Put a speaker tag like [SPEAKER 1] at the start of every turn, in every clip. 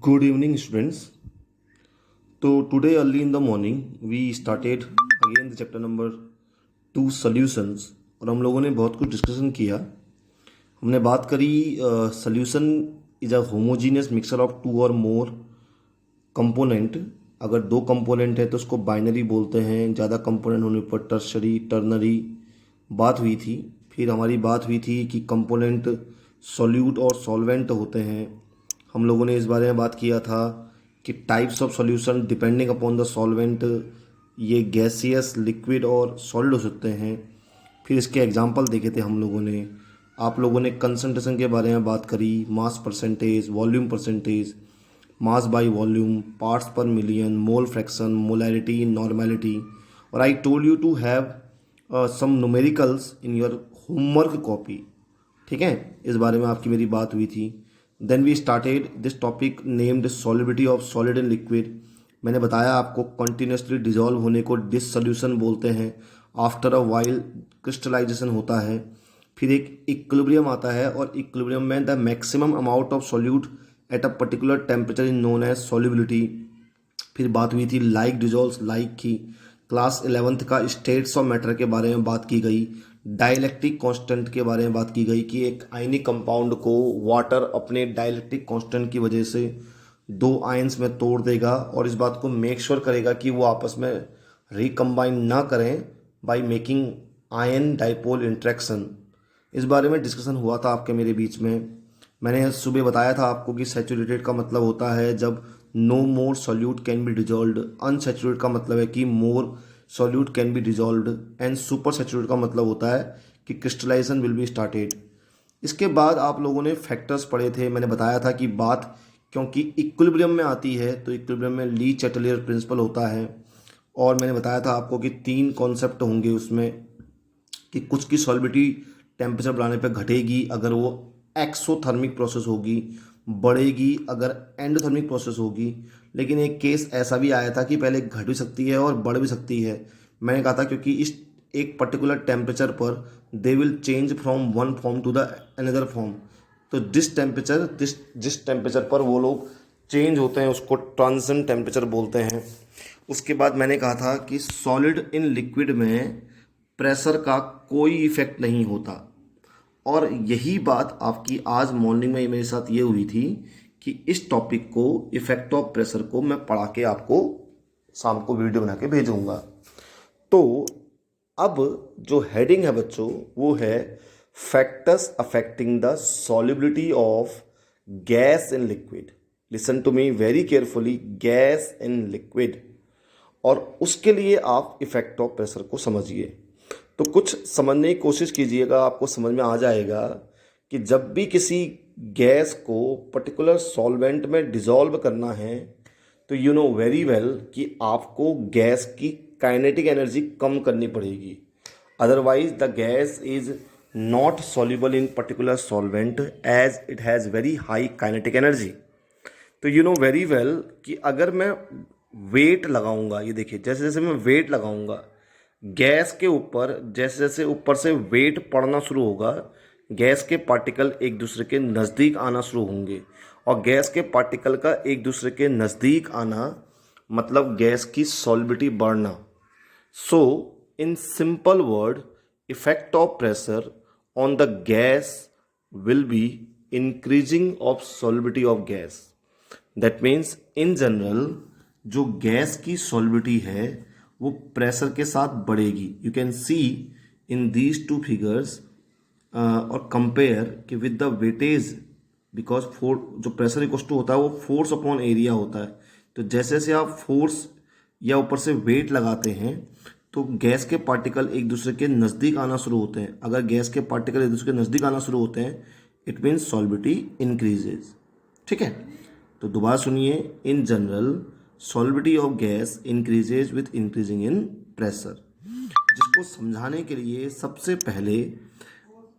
[SPEAKER 1] Good evening, students. So today early in the morning we started again the chapter number 2 solutions और हम लोगों ने बहुत कुछ डिस्कशन किया. हमने बात करी solution is a homogeneous mixture of two or more component. अगर दो कंपोनेंट है तो उसको बाइनरी बोलते हैं. ज़्यादा कंपोनेंट होने पर टर्शरी टर्नरी बात हुई थी. फिर हमारी बात हुई थी कि कंपोनेंट सॉल्यूट और सॉल्वेंट होते हैं. हम लोगों ने इस बारे में बात किया था कि types of solution depending upon the solvent ये गैसियस लिक्विड और सॉलिड हो सकते हैं. फिर इसके एग्जांपल देखे थे हम लोगों ने. आप लोगों ने कंसंट्रेशन के बारे में बात करी, mass percentage, volume percentage, mass by volume, parts पर million, mole fraction, molarity, normality. और I told you to have some numericals in your homework copy. ठीक है, इस बारे में आपकी मेरी बात हुई थी. Then we started this topic named solubility of solid and liquid. मैंने बताया आपको कंटिन्यूसली डिजॉल्व होने को डिसोल्यूशन बोलते हैं. आफ्टर अ वाइल क्रिस्टलाइजेशन होता है. फिर एक इक्विलिब्रियम आता है और इक्विलिब्रियम में the maximum amount of solute at a particular temperature is known as solubility. फिर बात हुई थी लाइक डिजॉल्व्स लाइक की. क्लास 11th का स्टेट्स ऑफ मैटर के बारे में बात की गई. डाइलेक्ट्रिक कांस्टेंट के बारे में बात की गई कि एक आयनिक कंपाउंड को वाटर अपने डाइलेक्ट्रिक कांस्टेंट की वजह से दो आयंस में तोड़ देगा और इस बात को मेक श्योर करेगा कि वो आपस में रिकम्बाइन ना करें by making ion dipole interaction. इस बारे में डिस्कशन हुआ था आपके मेरे बीच में. मैंने सुबह बताया था आपको कि सैचुरेटेड का मतलब होता है जब no more solute can be dissolved. Unsaturated का मतलब है कि more solute can be dissolved. And supersaturated का मतलब होता है कि क्रिस्टलाइजेशन विल बी स्टार्टेड. इसके बाद आप लोगों ने फैक्टर्स पढ़े थे. मैंने बताया था कि बात क्योंकि इक्विलिब्रियम में आती है तो इक्विलिब्रियम में ली चैटलियर प्रिंसिपल होता है. और मैंने बताया था आपको कि तीन कॉन्सेप्ट होंगे उसमें कि कुछ की सॉल्बिलिटी टेम्परेचर बढ़ाने पर घटेगी अगर वो एक्सोथर्मिक प्रोसेस होगी, बढ़ेगी अगर एंडोथर्मिक प्रोसेस होगी. लेकिन एक केस ऐसा भी आया था कि पहले घट भी सकती है और बढ़ भी सकती है. मैंने कहा था क्योंकि इस एक पर्टिकुलर टेम्परेचर पर they will change from one form to the another form. तो जिस टेम्परेचर पर वो लोग चेंज होते हैं उसको ट्रांजिशन टेम्परेचर बोलते हैं. उसके बाद मैंने कहा था कि सॉलिड इन लिक्विड में प्रेशर का कोई इफेक्ट नहीं होता. और यही बात आपकी आज मॉर्निंग में मेरे साथ ये हुई थी कि इस टॉपिक को इफेक्ट ऑफ प्रेशर को मैं पढ़ा के आपको शाम को वीडियो बना के भेजूंगा. तो अब जो हेडिंग है बच्चों वो है factors affecting the solubility of gas in liquid. Listen to me very carefully, gas in liquid. और उसके लिए आप इफेक्ट ऑफ प्रेशर को समझिए. तो कुछ समझने की कोशिश कीजिएगा, आपको समझ में आ जाएगा कि जब भी किसी गैस को पर्टिकुलर सॉल्वेंट में डिसॉल्व करना है तो यू नो वेरी वेल कि आपको गैस की काइनेटिक एनर्जी कम करनी पड़ेगी. Otherwise the gas is not soluble in particular solvent as it has very high kinetic energy. तो यू नो वेरी वेल कि अगर मैं वेट लगाऊंगा, ये देखिए जैसे जैसे मैं वेट लगाऊंगा गैस के ऊपर, जैसे जैसे ऊपर से वेट पड़ना शुरू होगा गैस के पार्टिकल एक दूसरे के नज़दीक आना शुरू होंगे. और गैस के पार्टिकल का एक दूसरे के नज़दीक आना मतलब गैस की सॉल्युबिलिटी बढ़ना. So in simple word effect of pressure on the gas will be increasing of solubility of gas. That means in general जो गैस की सॉल्युबिलिटी है वो प्रेशर के साथ बढ़ेगी. You can see in these two figures और compare कि with the weightage, because जो प्रेशर इक्वल टू होता है वो फोर्स अपॉन एरिया होता है. तो जैसे जैसे आप फोर्स या ऊपर से वेट लगाते हैं तो गैस के पार्टिकल एक दूसरे के नज़दीक आना शुरू होते हैं. अगर गैस के पार्टिकल एक दूसरे के नज़दीक आना शुरू होते हैं इट मीन्स सॉल्युबिलिटी इंक्रीजेज. ठीक है, तो दोबारा सुनिए. In general solubility of gas increases with increasing in pressure. जिसको समझाने के लिए सबसे पहले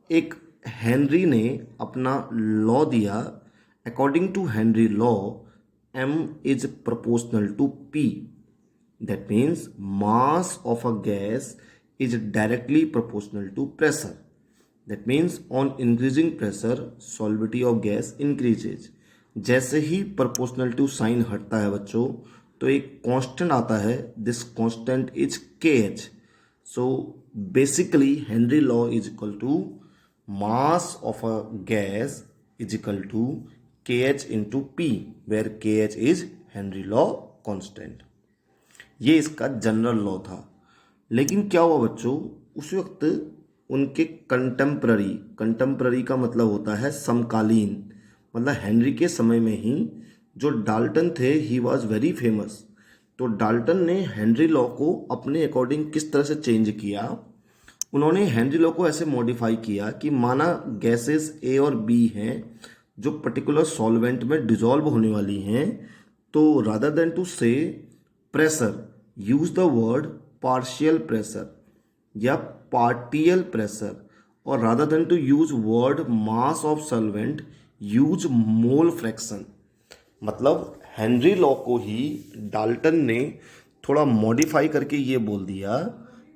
[SPEAKER 1] एक हेनरी ने अपना लॉ दिया. According to Henry law m is proportional to p. That means mass of a gas is directly proportional to pressure. That means on increasing pressure, solubility of gas increases. जैसे ही proportionality sign हटता है बच्चों, तो एक constant आता है, this constant is K H. So basically Henry law is equal to mass of a gas is equal to K H into P, where K H is Henry law constant. ये इसका general law था. लेकिन क्या हुआ बच्चों, उस वक्त उनके कंटेम्प्ररी का मतलब होता है समकालीन, मतलब हेनरी के समय में ही जो डाल्टन थे, ही वॉज वेरी फेमस. तो डाल्टन ने हेनरी लॉ को अपने अकॉर्डिंग किस तरह से चेंज किया, उन्होंने हेनरी लॉ को ऐसे मॉडिफाई किया कि माना गैसेस ए और बी हैं जो पर्टिकुलर सॉल्वेंट में डिजॉल्व होने वाली हैं, तो rather than to say pressure, use the word partial pressure या पार्टियल प्रेशर, और rather than to use word mass of solvent, use mole fraction. मतलब हेनरी लॉ को ही डाल्टन ने थोड़ा मॉडिफाई करके ये बोल दिया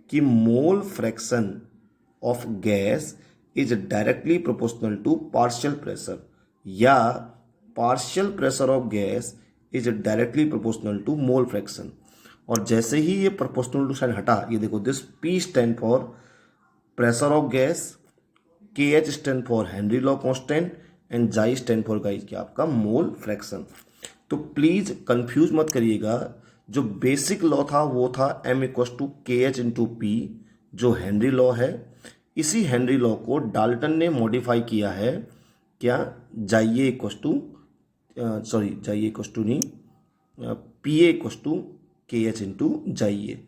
[SPEAKER 1] कि mole fraction of gas is directly proportional to partial pressure, या partial pressure of gas is directly proportional to mole fraction. और जैसे ही ये प्रोपोर्शनल टू साइन हटा, ये देखो, this P stand for pressure of gas, K H stand for Henry law constant, and chi stand for guys क्या आपका mole fraction. तो please confuse मत करिएगा, जो बेसिक लॉ था वो था m equals to K H into P, जो हेनरी लॉ है. इसी हेनरी लॉ को डाल्टन ने मॉडिफाई किया है, क्या, chi equals to chi equals to नहीं, P A equals to K H into जाइए,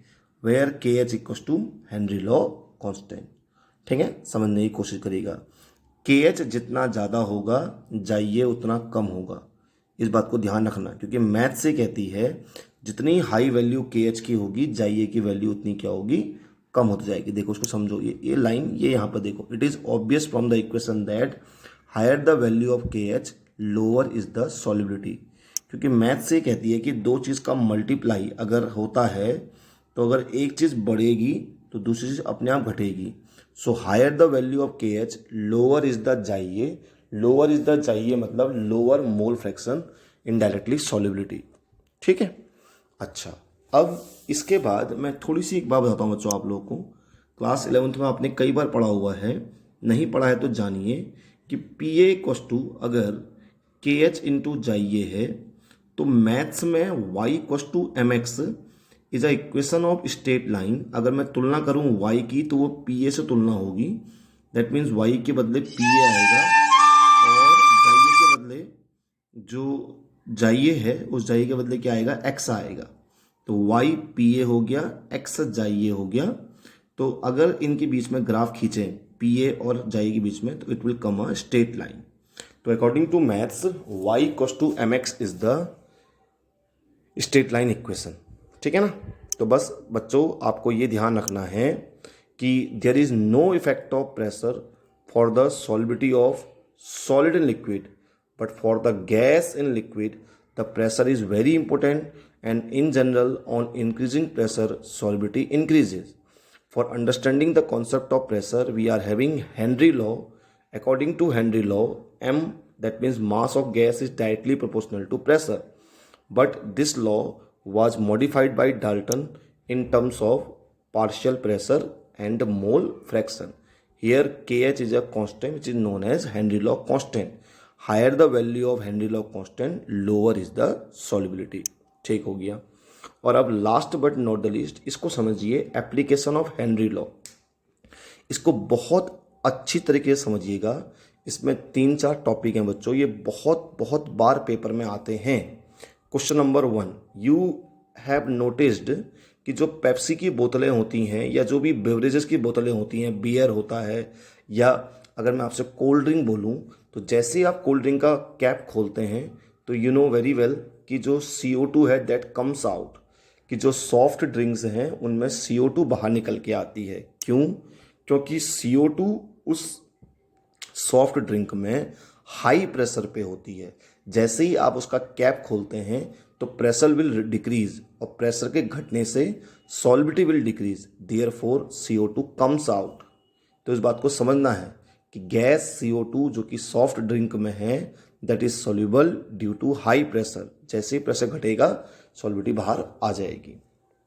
[SPEAKER 1] where K H equals to Henry law constant. ठीक है, समझने की कोशिश करिएगा. के एच जितना ज़्यादा होगा जाइए उतना कम होगा, इस बात को ध्यान रखना, क्योंकि मैथ से कहती है जितनी हाई वैल्यू के एच की होगी जाइए की वैल्यू उतनी क्या होगी, कम होती जाएगी. देखो उसको समझो, ये लाइन ये यहाँ पर देखो, it is obvious from the equation that higher the value of K H lower is the solubility. क्योंकि मैथ से कहती है कि दो चीज़ का मल्टीप्लाई अगर होता है, तो अगर एक चीज़ बढ़ेगी तो दूसरी चीज़ अपने आप घटेगी. So higher the value of K H lower is the जाइए, लोअर इज द चाहिए मतलब lower mole fraction, indirectly solubility. ठीक है. अच्छा, अब इसके बाद मैं थोड़ी सी एक बात बताता हूँ बच्चों आप लोगों को. क्लास 11th में आपने कई बार पढ़ा हुआ है, नहीं पढ़ा है तो जानिए कि पी ए इक्वस टू अगर के एच इंटू जाइए है, तो मैथ्स में y equals to M x is a equation of straight line. अगर मैं तुलना करूँ वाई की तो वो पी ए से तुलना होगी, दैट मीन्स वाई के बदले पी ए आएगा, और जाइए के बदले जो जाइए है उस जाइए के बदले क्या आएगा, एक्स आएगा. तो वाई पी ए हो गया, एक्स जाइए हो गया. तो अगर इनके बीच में ग्राफ खींचें पी ए और जाइए के बीच में, तो it will come a straight line. तो according to maths Y equals to M x is the straight line equation. ठीक है ना. तो बस बच्चों आपको ये ध्यान रखना है कि there is no effect of pressure for the solubility of solid in liquid, but for the gas in liquid the pressure is very important, and in general on increasing pressure solubility increases. For understanding the concept of pressure we are having Henry law. According to Henry law, m, that means mass of gas, is directly proportional to pressure, but this law was modified by Dalton in terms of partial pressure and mole fraction. Here kh is a constant which is known as Henry law constant. Higher the value of Henry law constant lower is the solubility. ठीक हो गया. और अब last but not the least, इसको समझिए, application of Henry law. इसको बहुत अच्छी तरीके से समझिएगा. इसमें 3-4 टॉपिक हैं बच्चों, ये बहुत बहुत बार पेपर में आते हैं. Question number 1, you have noticed कि जो पेप्सी की बोतलें होती हैं या जो भी बेवरेजेस की बोतलें होती हैं, बियर होता है, या अगर मैं आपसे कोल्ड ड्रिंक बोलूं, तो जैसे ही आप कोल्ड ड्रिंक का कैप खोलते हैं तो यू नो वेरी वेल कि जो CO2 है दैट कम्स आउट, कि जो सॉफ्ट ड्रिंक्स हैं उनमें CO2 बाहर निकल के आती है. क्यों? क्योंकि CO2 उस सॉफ्ट ड्रिंक में हाई प्रेशर पे होती है. जैसे ही आप उसका कैप खोलते हैं तो प्रेशर विल डिक्रीज, और प्रेशर के घटने से solubility will decrease, therefore CO2 comes out. तो इस बात को समझना है कि गैस CO2 जो कि सॉफ्ट ड्रिंक में है that is soluble due to high pressure. जैसे ही प्रेशर घटेगा सॉल्युबिलिटी बाहर आ जाएगी,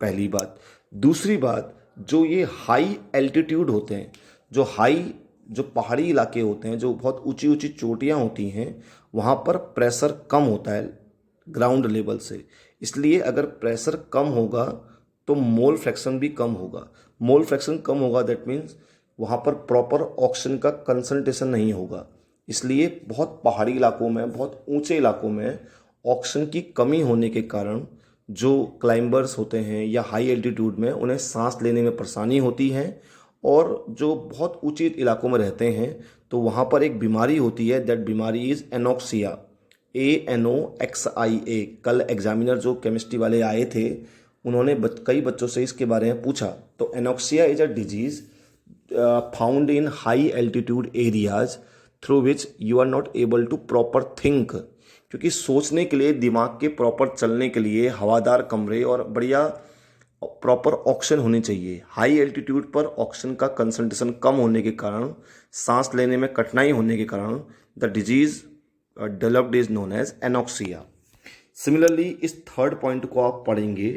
[SPEAKER 1] पहली बात। दूसरी बात, जो ये हाई एल्टीट्यूड होते हैं, जो पहाड़ी इलाके होते हैं, जो बहुत ऊंची ऊंची चोटियाँ होती हैं, वहाँ पर प्रेशर कम होता है ग्राउंड लेवल से। इसलिए अगर प्रेशर कम होगा तो मोल फ्रैक्शन भी कम होगा। मोल फ्रैक्शन कम होगा दैट मीन्स वहाँ पर प्रॉपर ऑक्सीजन का कंसंट्रेशन नहीं होगा। इसलिए बहुत पहाड़ी इलाकों में, बहुत ऊंचे इलाकों में ऑक्सीजन की कमी होने के कारण जो क्लाइंबर्स होते हैं या हाई एल्टीट्यूड में, उन्हें सांस लेने में परेशानी होती है। और जो बहुत ऊंचे इलाकों में रहते हैं तो वहाँ पर एक बीमारी होती है, दैट बीमारी इज़ एनोक्सिया, ANOXIA। कल एग्जामिनर जो केमिस्ट्री वाले आए थे उन्होंने कई बच्चों से इसके बारे में पूछा। तो anoxia is a disease found in high altitude areas through which you are not able to proper think. क्योंकि सोचने के लिए, दिमाग के प्रॉपर चलने के लिए हवादार कमरे और बढ़िया प्रॉपर ऑक्सीजन होनी चाहिए। हाई एल्टीट्यूड पर ऑक्सीजन का कंसंट्रेशन कम होने के कारण, सांस लेने में कठिनाई होने के कारण the disease developed is known as anoxia. Similarly इस थर्ड पॉइंट को आप पढ़ेंगे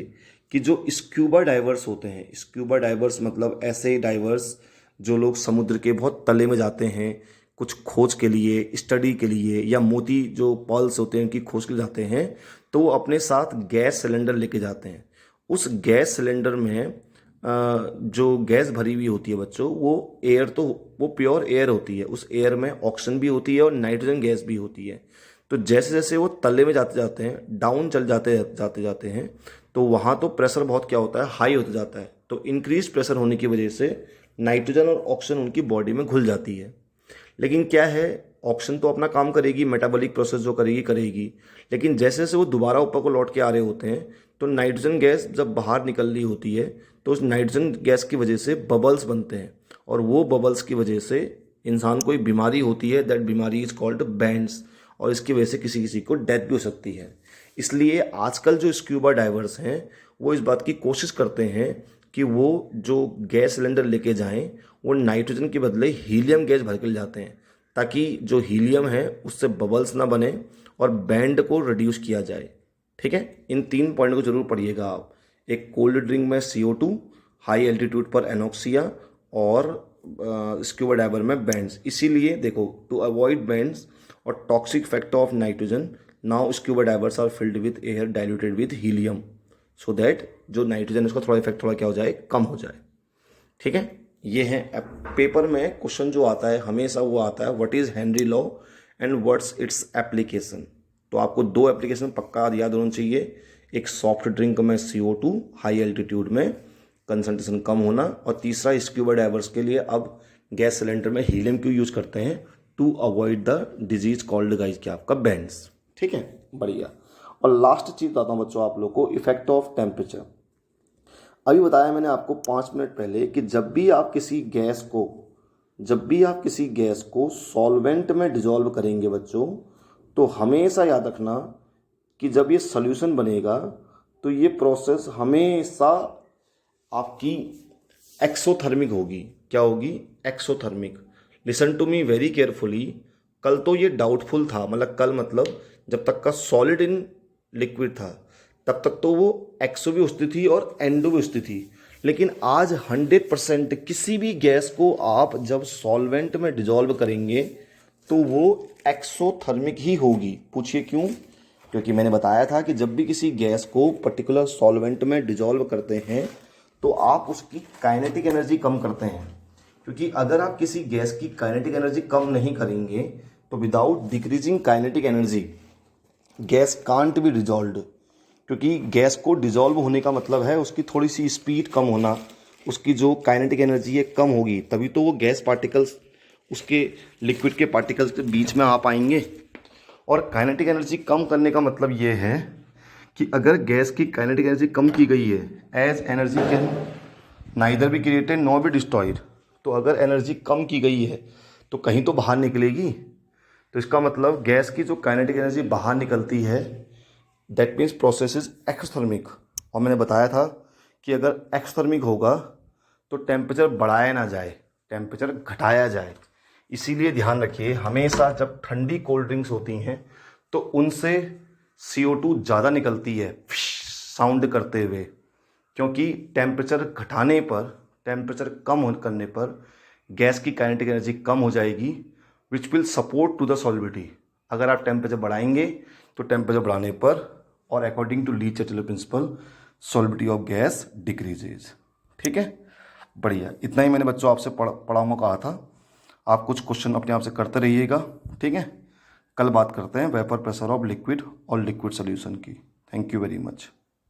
[SPEAKER 1] कि जो स्क्यूबा डाइवर्स होते हैं, स्क्यूबा डाइवर्स मतलब ऐसे डाइवर्स जो लोग समुद्र के बहुत तले में जाते हैं कुछ खोज के लिए, स्टडी के लिए, या मोती जो पर्ल्स होते हैं उनकी खोज के लिए जाते हैं, तो वो अपने साथ गैस सिलेंडर लेके जाते हैं। उस गैस सिलेंडर में जो गैस भरी हुई होती है बच्चों, वो प्योर एयर होती है। उस एयर में ऑक्सीजन भी होती है और नाइट्रोजन गैस भी होती है। तो जैसे जैसे वो तले में जाते जाते हैं, डाउन चल जाते हैं, तो वहाँ तो प्रेशर बहुत क्या होता है, हाई होता जाता है। तो इंक्रीज प्रेशर होने की वजह से नाइट्रोजन और ऑक्सीजन उनकी बॉडी में घुल जाती है। लेकिन क्या है, ऑक्सीजन तो अपना काम करेगी, मेटाबॉलिक प्रोसेस जो करेगी, लेकिन जैसे जैसे वो दोबारा ऊपर को लौट के आ रहे होते हैं तो नाइट्रोजन गैस जब बाहर निकल रही होती है तो उस नाइट्रोजन गैस की वजह से बबल्स बनते हैं, और वो बबल्स की वजह से इंसान को एक बीमारी होती है, दैट बीमारी इज कॉल्ड बैंड्स, और इसकी वजह से किसी किसी को डेथ भी हो सकती है। इसलिए आजकल जो स्क्यूबा डाइवर्स हैं वो इस बात की कोशिश करते हैं कि वो जो गैस सिलेंडर लेके जाएं वो नाइट्रोजन के बदले हीलियम गैस भर के ले जाते हैं, ताकि जो हीलियम है उससे बबल्स ना बने और बैंड को रिड्यूस किया जाए। ठीक है, इन 3 पॉइंट को जरूर पढ़िएगा आप। एक कोल्ड ड्रिंक में CO2, हाई एल्टीट्यूड पर एनोक्सिया, और स्क्यूबा डाइवर में बैंड्स। इसीलिए देखो, टू अवॉइड बैंड्स और toxic factor of nitrogen, now scuba divers are filled with air diluted with helium, so that जो नाइट्रोजन है उसका थोड़ा इफेक्ट थोड़ा क्या हो जाए, कम हो जाए। ठीक है, ये है पेपर में क्वेश्चन जो आता है हमेशा वो आता है, what is Henry law and what's its application. तो आपको 2 एप्लीकेशन पक्का याद होना चाहिए, एक सॉफ्ट ड्रिंक में CO2 हाई एल्टीट्यूड में कंसंट्रेशन कम होना, और तीसरा स्क्यूबा डाइवर्स के लिए अब गैस सिलेंडर में हीलियम क्यों यूज करते हैं, to avoid the disease called guys क्या आपका बैंड्स। ठीक है, बढ़िया। और लास्ट चीज बताता हूँ बच्चों आप लोग को, इफेक्ट ऑफ टेम्परेचर। अभी बताया मैंने आपको 5 मिनट पहले कि जब भी आप किसी गैस को सॉल्वेंट में डिजोल्व करेंगे बच्चों, तो हमेशा याद रखना कि जब ये सॉल्यूशन बनेगा तो ये प्रोसेस हमेशा आपकी एक्सोथर्मिक होगी। क्या होगी, exothermic. Listen to me very carefully. कल तो ये डाउटफुल था, मतलब जब तक का सॉलिड इन लिक्विड था तब तक तो वो एक्सो भी उठती थी और एंडो भी उठती थी, लेकिन आज 100% किसी भी गैस को आप जब सॉल्वेंट में डिजोल्व करेंगे तो वो एक्सोथर्मिक ही होगी। पूछिए क्यों? क्योंकि मैंने बताया था कि जब भी किसी गैस को पर्टिकुलर सॉल्वेंट में डिजोल्व करते हैं तो आप उसकी काइनेटिक एनर्जी कम करते हैं, क्योंकि अगर आप किसी गैस की काइनेटिक एनर्जी कम नहीं करेंगे तो without decreasing kinetic energy gas can't be dissolved. क्योंकि गैस को डिजोल्व होने का मतलब है उसकी थोड़ी सी स्पीड कम होना, उसकी जो काइनेटिक एनर्जी है कम होगी, तभी तो वो गैस पार्टिकल्स उसके लिक्विड के पार्टिकल्स के बीच में आ पाएंगे। और काइनेटिक एनर्जी कम करने का मतलब ये है कि अगर गैस की काइनेटिक एनर्जी कम की गई है, as energy can neither be created nor be destroyed, तो अगर एनर्जी कम की गई है तो कहीं तो बाहर निकलेगी। तो इसका मतलब गैस की जो काइनेटिक एनर्जी बाहर निकलती है, that means process is exothermic. और मैंने बताया था कि अगर एक्सोथर्मिक होगा तो टेम्परेचर बढ़ाया ना जाए, टेम्परेचर घटाया जाए। इसीलिए ध्यान रखिए, हमेशा जब ठंडी कोल्ड ड्रिंक्स होती हैं तो उनसे CO2 ज़्यादा निकलती है साउंड करते हुए, क्योंकि टेम्परेचर घटाने पर, टेम्परेचर कम करने पर गैस की काइनेटिक एनर्जी कम हो जाएगी, which will support to the solubility. अगर आप टेम्परेचर बढ़ाएंगे तो टेम्परेचर बढ़ाने पर और according to Le Chatelier principle solubility of gas decreases. ठीक है, बढ़िया। इतना ही मैंने बच्चों आपसे पढ़ाऊँगा कहा था। आप कुछ क्वेश्चन अपने आप से करते रहिएगा। ठीक है, कल बात करते हैं वेपर प्रेशर ऑफ लिक्विड और लिक्विड सोल्यूशन की। Thank you very much.